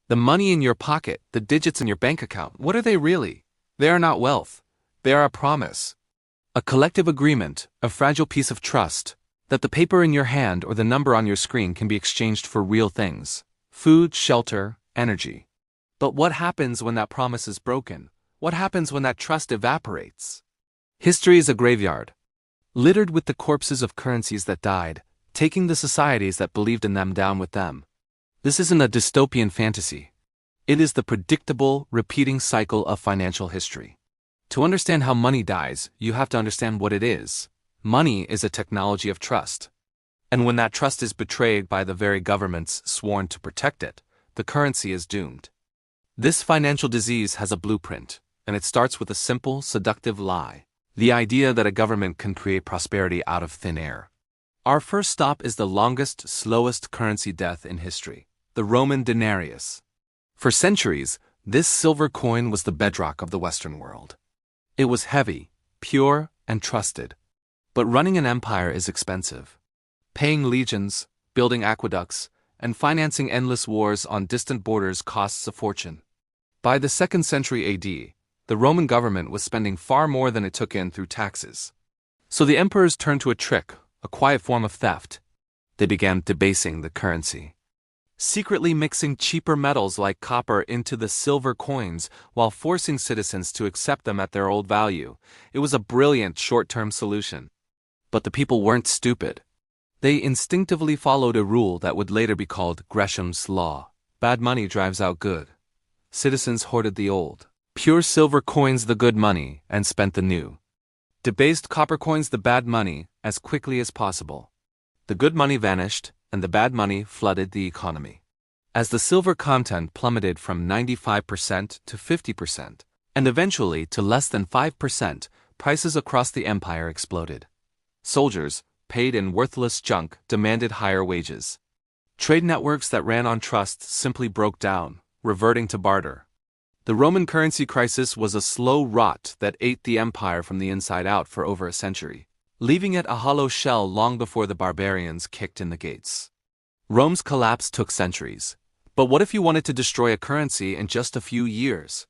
The money in your pocket, the digits in your bank account, what are they really? They are not wealth. They are a promise. A collective agreement, a fragile piece of trust, that the paper in your hand or the number on your screen can be exchanged for real things: food, shelter, energy. But what happens when that promise is broken? What happens when that trust evaporates? History is a graveyard, littered with the corpses of currencies that died, taking the societies that believed in them down with them. This isn't a dystopian fantasy. It is the predictable, repeating cycle of financial history. To understand how money dies, you have to understand what it is. Money is a technology of trust. And when that trust is betrayed by the very governments sworn to protect it, the currency is doomed. This financial disease has a blueprint, and it starts with a simple, seductive lie: the idea that a government can create prosperity out of thin air. Our first stop is the longest, slowest currency death in history: the Roman denarius. For centuries, this silver coin was the bedrock of the Western world. It was heavy, pure, and trusted. But running an empire is expensive. Paying legions, building aqueducts, and financing endless wars on distant borders costs a fortune. By the 2nd century AD, the Roman government was spending far more than it took in through taxes. So the emperors turned to a trick, a quiet form of theft. They began debasing the currency, secretly mixing cheaper metals like copper into the silver coins while forcing citizens to accept them at their old value. It was a brilliant short-term solution. But the people weren't stupid. They instinctively followed a rule that would later be called Gresham's Law. Bad money drives out good. Citizens hoarded the old, pure silver coins, the good money, and spent the new, debased copper coins, the bad money, as quickly as possible. The good money vanished, and the bad money flooded the economy. As the silver content plummeted from 95% to 50%, and eventually to less than 5%, prices across the empire exploded. Soldiers, paid in worthless junk, demanded higher wages. Trade networks that ran on trust simply broke down, reverting to barter. The Roman currency crisis was a slow rot that ate the empire from the inside out for over a century, leaving it a hollow shell long before the barbarians kicked in the gates. Rome's collapse took centuries. But what if you wanted to destroy a currency in just a few years?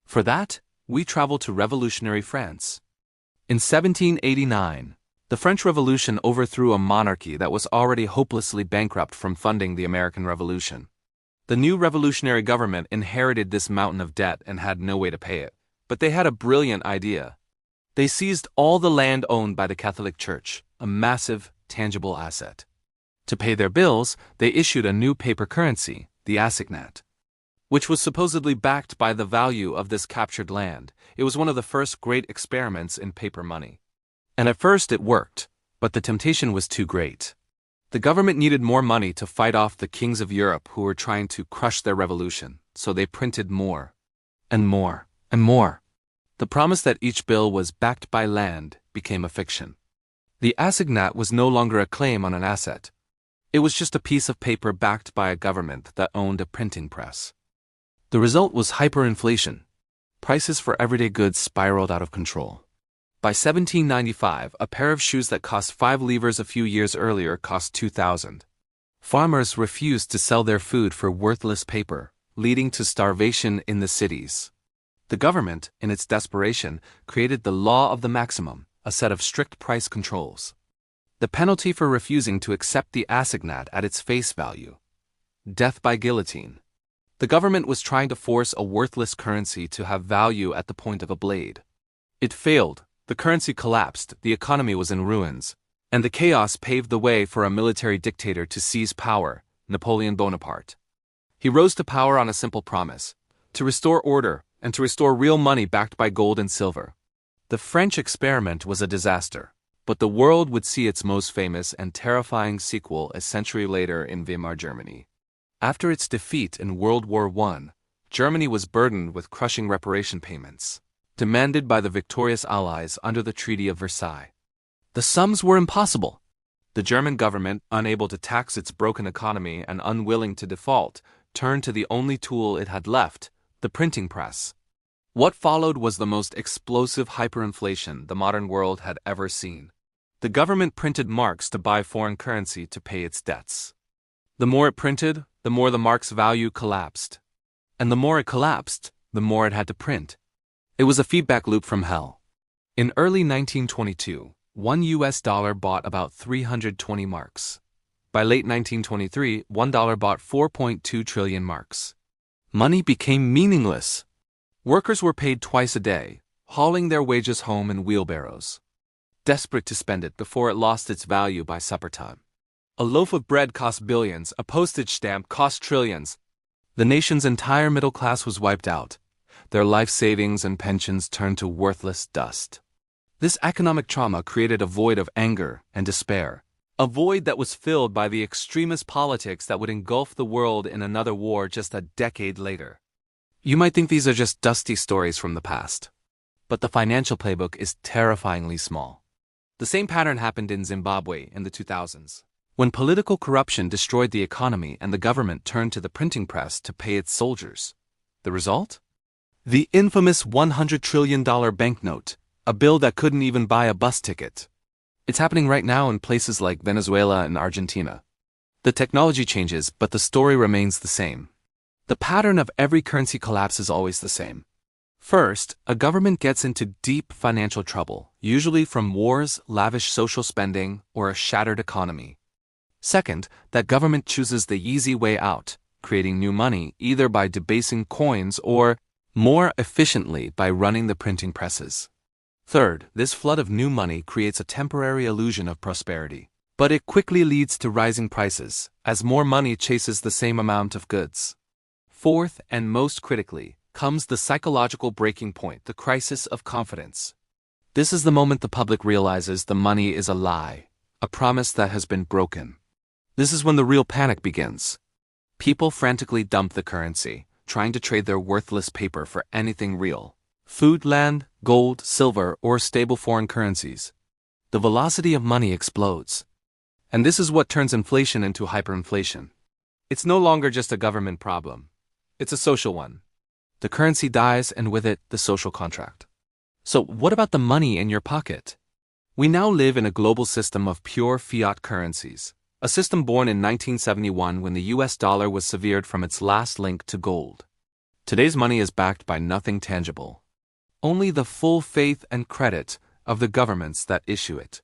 For that, we travel to revolutionary France. In 1789, the French Revolution overthrew a monarchy that was already hopelessly bankrupt from funding the American Revolution. The new revolutionary government inherited this mountain of debt and had no way to pay it. But they had a brilliant idea. They seized all the land owned by the Catholic Church, a massive, tangible asset. To pay their bills, they issued a new paper currency, the assignat, which was supposedly backed by the value of this captured land. It was one of the first great experiments in paper money. And at first it worked, but the temptation was too great. The government needed more money to fight off the kings of Europe who were trying to crush their revolution, so they printed more, and more, and more. The promise that each bill was backed by land became a fiction. The assignat was no longer a claim on an asset. It was just a piece of paper backed by a government that owned a printing press. The result was hyperinflation. Prices for everyday goods spiraled out of control. By 1795, a pair of shoes that cost 5 livres a few years earlier cost 2,000. Farmers refused to sell their food for worthless paper, leading to starvation in the cities. The government, in its desperation, created the law of the maximum, a set of strict price controls. The penalty for refusing to accept the assignat at its face value: death by guillotine. The government was trying to force a worthless currency to have value at the point of a blade. It failed. The currency collapsed, the economy was in ruins, and the chaos paved the way for a military dictator to seize power, Napoleon Bonaparte. He rose to power on a simple promise: to restore order, and to restore real money backed by gold and silver. The French experiment was a disaster, but the world would see its most famous and terrifying sequel a century later in Weimar Germany. After its defeat in World War I, Germany was burdened with crushing reparation payments, demanded by the victorious Allies under the Treaty of Versailles. The sums were impossible. The German government, unable to tax its broken economy and unwilling to default, turned to the only tool it had left: the printing press. What followed was the most explosive hyperinflation the modern world had ever seen. The government printed marks to buy foreign currency to pay its debts. The more it printed, the more the mark's value collapsed. And the more it collapsed, the more it had to print. It was a feedback loop from hell. In early 1922, $1 bought about 320 marks. By late 1923, $1 bought 4.2 trillion marks. Money became meaningless. Workers were paid twice a day, hauling their wages home in wheelbarrows, desperate to spend it before it lost its value by supper time. A loaf of bread cost billions, a postage stamp cost trillions. The nation's entire middle class was wiped out. Their life savings and pensions turned to worthless dust. This economic trauma created a void of anger and despair, a void that was filled by the extremist politics that would engulf the world in another war just a decade later. You might think these are just dusty stories from the past, but the financial playbook is terrifyingly small. The same pattern happened in Zimbabwe in the 2000s, when political corruption destroyed the economy and the government turned to the printing press to pay its soldiers. The result? The infamous $100 trillion banknote, a bill that couldn't even buy a bus ticket. It's happening right now in places like Venezuela and Argentina. The technology changes, but the story remains the same. The pattern of every currency collapse is always the same. First, a government gets into deep financial trouble, usually from wars, lavish social spending, or a shattered economy. Second, that government chooses the easy way out, creating new money either by debasing coins or, more efficiently, by running the printing presses. Third, this flood of new money creates a temporary illusion of prosperity, but it quickly leads to rising prices, as more money chases the same amount of goods. Fourth, and most critically, comes the psychological breaking point, the crisis of confidence. This is the moment the public realizes the money is a lie, a promise that has been broken. This is when the real panic begins. People frantically dump the currency, trying to trade their worthless paper for anything real: food, land, gold, silver, or stable foreign currencies. The velocity of money explodes. And this is what turns inflation into hyperinflation. It's no longer just a government problem. It's a social one. The currency dies, and with it, the social contract. So what about the money in your pocket? We now live in a global system of pure fiat currencies, a system born in 1971 when the US dollar was severed from its last link to gold. Today's money is backed by nothing tangible, only the full faith and credit of the governments that issue it.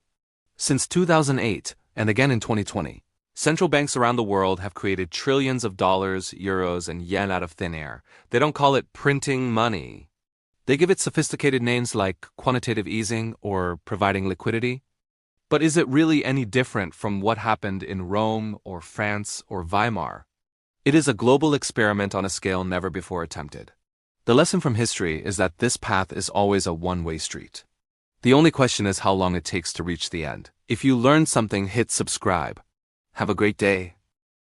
Since 2008, and again in 2020, central banks around the world have created trillions of dollars, euros, and yen out of thin air. They don't call it printing money. They give it sophisticated names like quantitative easing or providing liquidity. But is it really any different from what happened in Rome or France or Weimar? It is a global experiment on a scale never before attempted. The lesson from history is that this path is always a one-way street. The only question is how long it takes to reach the end. If you learned something, hit subscribe. Have a great day.